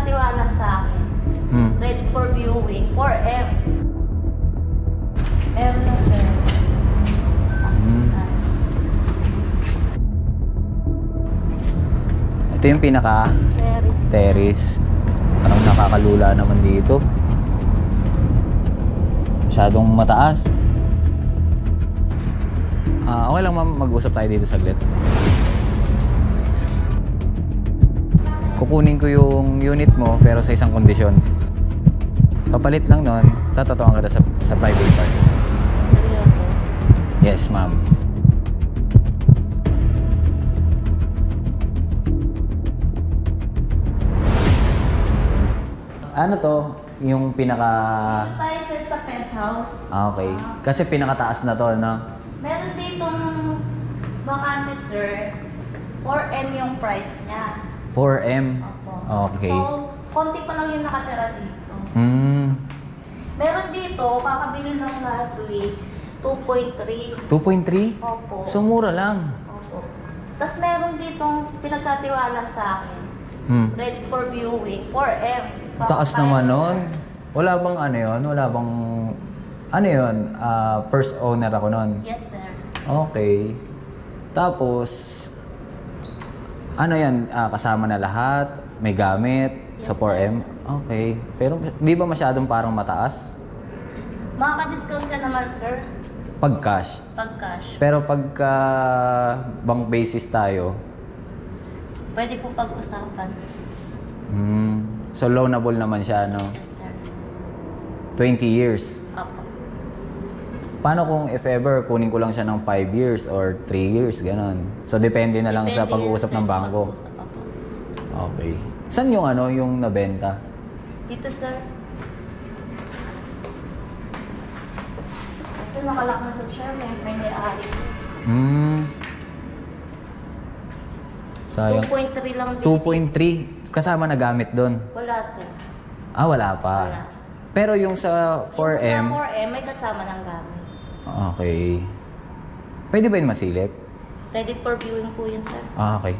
pinagkatiwala sa akin. Ready for viewing. 4M. Meron na, sir. Ito yung pinaka terrace. Parang nakakalula naman dito. Masyadong mataas. Okay lang ma'am, mag-usap tayo dito saglit. Kukunin ko yung unit mo pero sa isang kondisyon. Kapalit lang nun, tatatuan kita sa private part. Seryoso? Yes ma'am. Ano to? Yung pinaka... Dito tayo, sir, sa penthouse. Okay. Kasi pinakataas na to, no? Meron ditong bakante, sir. 4M yung price niya. 4M? Opo. Okay. So, konti pa lang yung nakatira dito. Meron dito, kakabili ng last week, 2.3. 2.3? Opo. So, mura lang. Opo. Tapos meron ditong pinagkatiwala sa akin. Ready for viewing, 4M. Taas naman nun. Wala bang ano yun? Wala bang... Ano yun? First owner ako nun. Yes, sir. Okay. Tapos... Ano yan? Kasama na lahat? May gamit? Yes, sa 4M? Okay. Pero di ba masyadong parang mataas? Makaka-discount ka naman, sir. Pag cash. Pag cash. Pero pagka bank basis tayo... Pwede pong pag-usapan. So loanable naman siya, no? Yes, sir. 20 years. Opo. Paano kung if ever kunin ko lang siya ng 5 years or 3 years, ganon? So depende na lang sa Depende pag-uusap yan, ng sir, sa bangko. pag-uusap, opo. Okay. Saan yung ano, yung nabenta? Dito, sir. Kasi nakalak na sa share, may may-ari. Sayang. 2.3 lang dito. 2.3. Kasama na gamit doon? Wala, sir. Wala pa. Wala. Pero yung sa 4M... Yung sa 4M, may kasama ng gamit. Okay. Pwede ba yun masilip? Ready for viewing po yun, sir. Okay.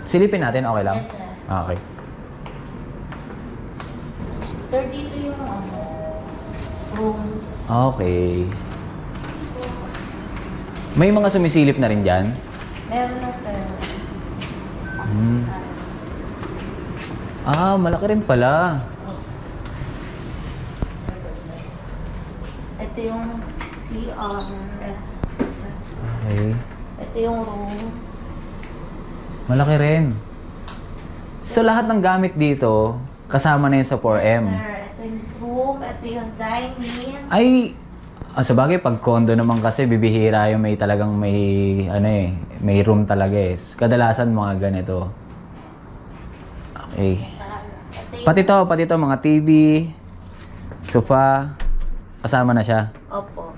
Silipin natin, okay lang? Yes, sir. Okay. Sir, dito yung room. Okay. May mga sumisilip na rin dyan? Meron na, sir. Malaki rin pala. Ito yung CR. Okay. Ito yung room. Malaki rin. So lahat ng gamit dito, kasama na yun sa 4M? Yes, sir. Ito yung room. Ito yung dining. Ay, sa bagay, pag condo naman kasi, bibihira yung may talagang may room talaga eh. Kadalasan mga ganito. Okay. Pati to, mga TV, sofa, kasama na siya. Opo.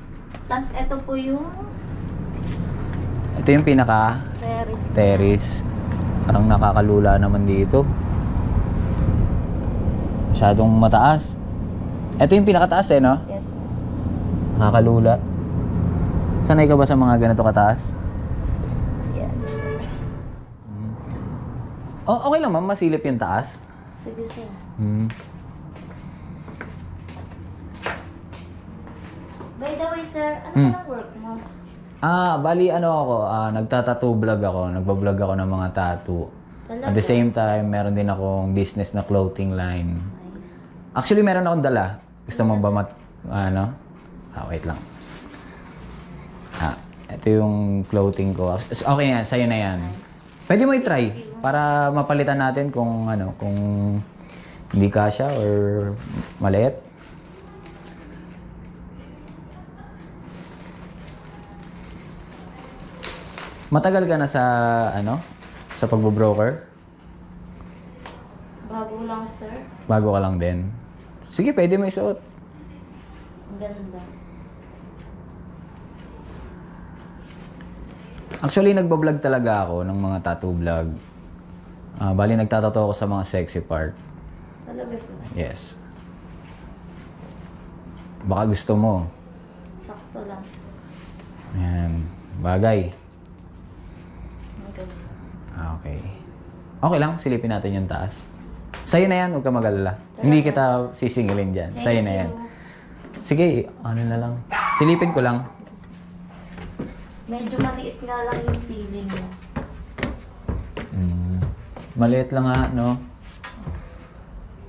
Tapos ito po yung Ito yung pinaka terrace. Parang nakakalula naman dito. Masyadong mataas. Ito yung pinakataas eh, no? Yes, sir. Nakakalula. Sanay ka ba sa mga ganito kataas? Yes, sir. Okay lang ma'am, masilip yung taas. Sige, sir. By the way, sir, ano ka ng work mo? Bali nagtatattoo vlog ako. Nagbablog ako ng mga tattoo. Talaga? At the same time, meron din akong business na clothing line. Nice. Actually, meron akong dala. Gusto mo ba wait lang. Ito yung clothing ko. Okay yan, sa'yo na yan. Pwede mo i-try para mapalitan natin kung hindi kasya or maliit. Matagal ka na sa pagbo-broker? Bago lang, sir. Bago ka lang din. Sige, pwede mo isuot. Ang ganda. Actually, nagbablog talaga ako ng mga tattoo vlog. Bali, nagtatato ako sa mga sexy part. Talaga, sir. Yes. Baka gusto mo. Sakto lang. Ayan. Bagay. Ang ganda. Okay. Okay lang, silipin natin yung taas. Sa'yo na yan, huwag ka mag-alala. Hindi kita sisingilin dyan. Sa'yo na yan. Sige, ano na lang. Silipin ko lang. Medyo maliit nga lang yung ceiling mo. Maliit lang nga, no?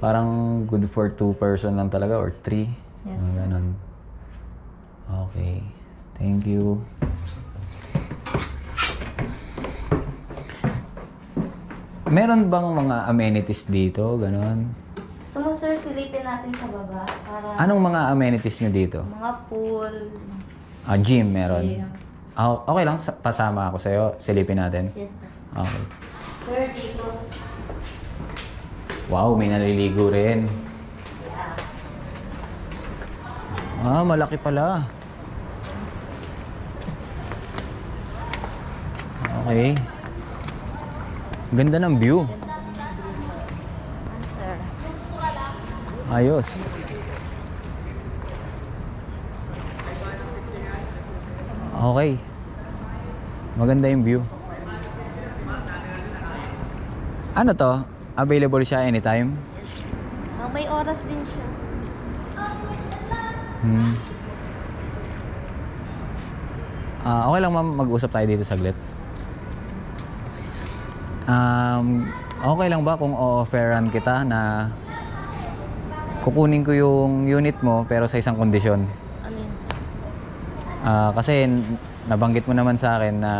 Parang good for 2 person lang talaga or 3. Yes. Ganon. Okay. Thank you. Meron bang mga amenities dito? Ganon. Gusto mo, sir, silipin natin sa baba para... Anong mga amenities nyo dito? Mga pool. Gym meron. Yeah. Okay lang, pasama ako sa'yo. Silipin natin. Yes, sir. Okay. Sir, dito. Wow, may naliligo rin. Yeah. Malaki pala. Okay. Ganda ng view. Sir. Ayos. Okay. Maganda yung view. Ano to? Available siya anytime? May oras din siya. Okay lang ma'am, mag-usap tayo dito saglit. Okay lang ba kung o-offeran kita na kukunin ko yung unit mo pero sa isang kondisyon? Ano yun, sir? Kasi nabanggit mo naman sa akin na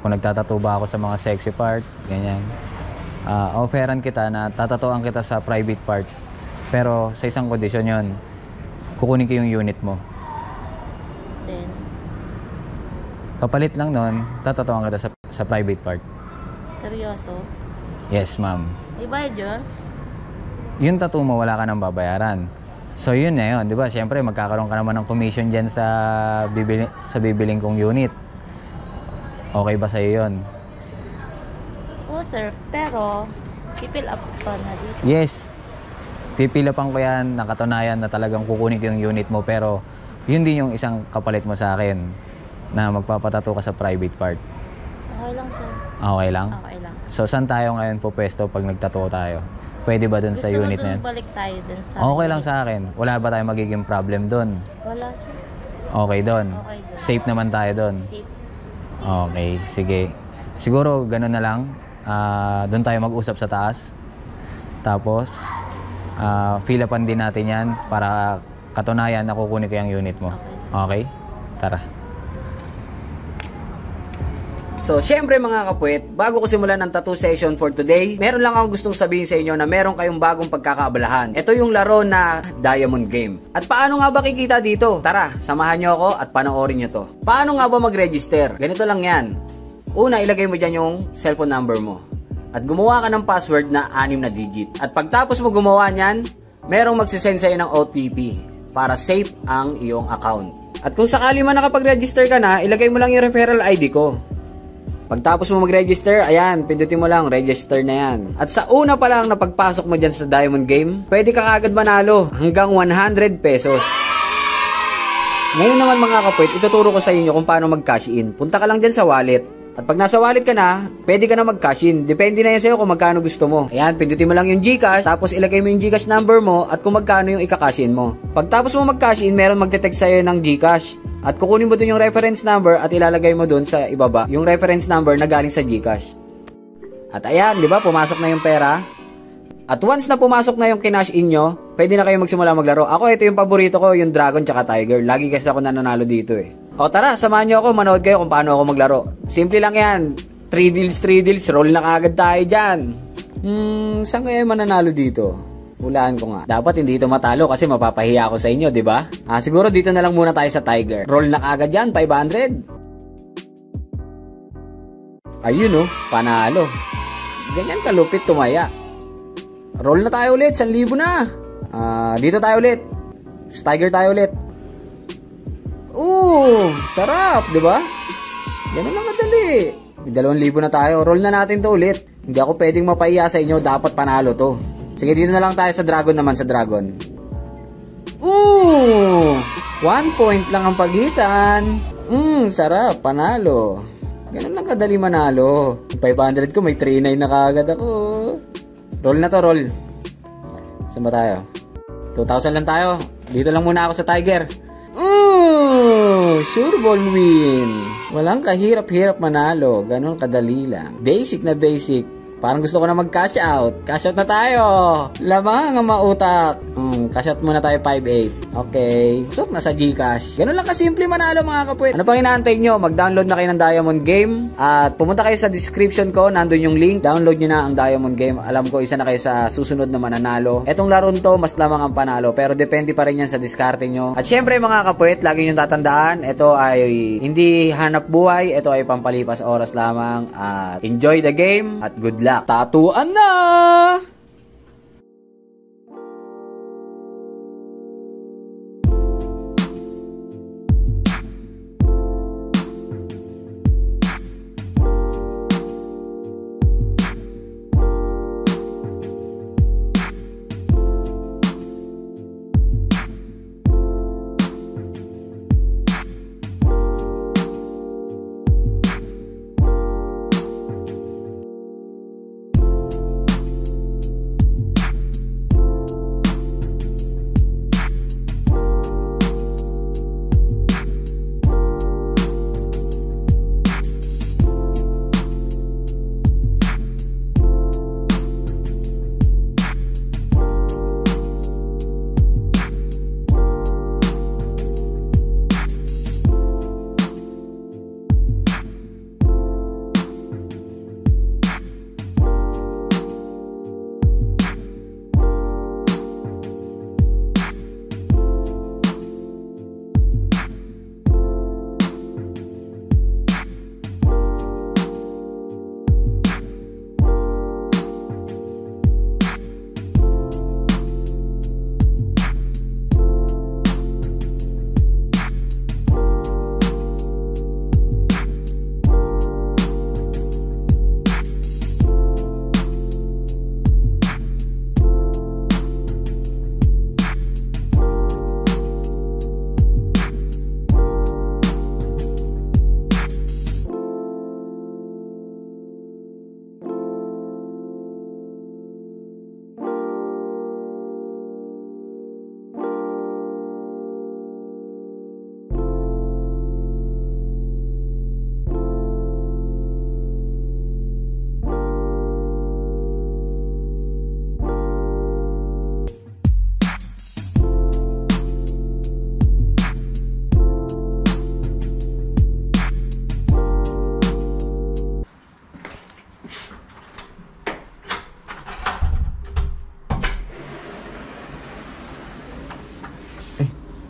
kung nagtatattoo ba ako sa mga sexy part, ganyan. Offeran kita na tatatoan kita sa private part. Pero sa isang kondisyon yon, kukunin ko yung unit mo. Then? Kapalit lang nun, tatatoan kita sa private part. Seryoso? Yes, ma'am. May bayad yun? Yung tattoo mo, wala ka nang babayaran. So yun na yun, di ba? Siyempre, magkakaroon ka naman ng commission dyan sa bibiling kong unit. Okay ba sa'yo yun? Oo, sir. Pero, pipil up pa na dito. Yes. Pipilapan ko yan, nakatunayan na talagang kukunin ko yung unit mo. Pero, yun din yung isang kapalit mo sa akin na magpapatato ka sa private part. Okay lang, sir. Okay lang? Okay lang. So, saan tayo ngayon po pwesto pag nagtato tayo? Pwede ba dun sa unit na yan? Gusto mo balik tayo dun sa... Okay lang sa akin. Wala ba tayong magiging problem dun? Wala, sir. Okay dun? Okay dun. Safe naman tayo dun? Safe. Okay, sige. Siguro ganun na lang. Doon tayo mag-usap sa taas. Tapos, fill-upan din natin yan para katunayan na kukunin ko yung unit mo. Okay, sir. Okay? Tara. So, syempre mga kapwet, bago ko simulan ang tattoo session for today, meron lang akong gustong sabihin sa inyo na meron kayong bagong pagkakaabalahan. Ito yung laro na Diamond Game. At paano nga ba kikita dito? Tara, samahan nyo ako at panoorin nyo to. Paano nga ba mag-register? Ganito lang yan. Una, ilagay mo dyan yung cellphone number mo. At gumawa ka ng password na 6 na digit. At pagtapos mo gumawa nyan, merong magsisend sa'yo ng OTP para safe ang iyong account. At kung sakali man nakapag-register ka na, ilagay mo lang yung referral ID ko. Pagtapos mo mag-register, ayan, pindutin mo lang, register na yan. At sa una pa lang na pagpasok mo dyan sa Diamond Game, pwede ka agad manalo hanggang 100 pesos. Ngayon naman mga kapwet, ituturo ko sa inyo kung paano mag-cash in. Punta ka lang dyan sa wallet. At pag nasa wallet ka na, pwede ka na mag-cash in. Depende na yan sa'yo kung magkano gusto mo. Ayan, pindutin mo lang yung GCash, tapos ilagay mo yung GCash number mo at kung magkano yung ika-cash in mo. Pagtapos mo mag-cash in, meron magte-text sa'yo ng GCash. At kukunin mo dun yung reference number at ilalagay mo dun sa ibaba yung reference number na galing sa GCash. At ayan, di ba, pumasok na yung pera. At once na pumasok na yung kinash in nyo, pwede na kayo magsimula maglaro. Ako, ito yung paborito ko, yung Dragon tsaka Tiger. Lagi kasi ako nananalo dito eh. O tara, samahan nyo ako, manood kayo kung paano ako maglaro. Simple lang yan. 3 deals, roll na kagad tayo dyan. Saan kaya mananalo dito? Hulaan ko nga. Dapat hindi ito matalo kasi mapapahiya ako sa inyo, di ba? Siguro dito na lang muna tayo sa Tiger. Roll na kagad yan, 500. Ayun oh, panalo. Ganyan kalupit tumaya. Roll na tayo ulit, 1,000 na. Dito tayo ulit. Sa Tiger tayo ulit. Sarap, di ba? Ganun lang kadali. May 2,000 na tayo. Roll na natin to ulit. Hindi ako pwedeng mapaiya sa inyo, dapat panalo to. Sige, dito na lang tayo sa Dragon naman, sa Dragon. 1 point lang ang pagitan. Sarap, panalo. Ganun lang kadali manalo. 500 ko, may 3.9 na kagad ako. Roll na to, roll. Saan ba tayo? 2,000 lang tayo. Dito lang muna ako sa Tiger. Sure ball win. Walang kahirap-hirap manalo. Ganun kadali lang. Basic na basic. Parang gusto ko na mag-cash out. Cash out na tayo. Lamang ang mautak. Cash out muna tayo 5.8. Okay. So, nasa Gcash. Ganun lang kasimple manalo mga kapwet. Ano pang inaantay nyo? Mag-download na kayo ng Diamond Game. At pumunta kayo sa description ko. Nandun yung link. Download nyo na ang Diamond Game. Alam ko, isa na kayo sa susunod na mananalo. Etong laron to, mas lamang ang panalo. Pero depende pa rin yan sa diskarte nyo. At syempre mga kapwet, lagi nyo tatandaan, ito ay hindi hanap buhay. Ito ay pampalipas oras lamang. At enjoy the game. At good luck. Tatuan na!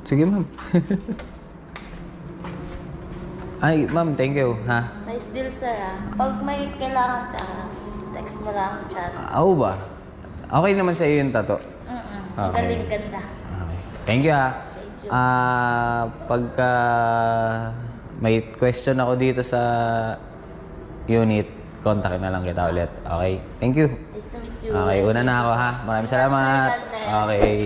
Sige, ma'am. Ay, ma'am, thank you, ha? Nice deal, sir, ah. Pag may kailangan ka, text mo lang, chat. Ako ba? Okay naman sa iyo yung tato. Ang galing, ganda. Okay. Thank you, ha? Thank you. Pagka may question ako dito sa unit, contact na lang kita ulit. Okay? Thank you. Nice to meet you. Okay, una na ako, ha? Maraming salamat. God bless. Okay.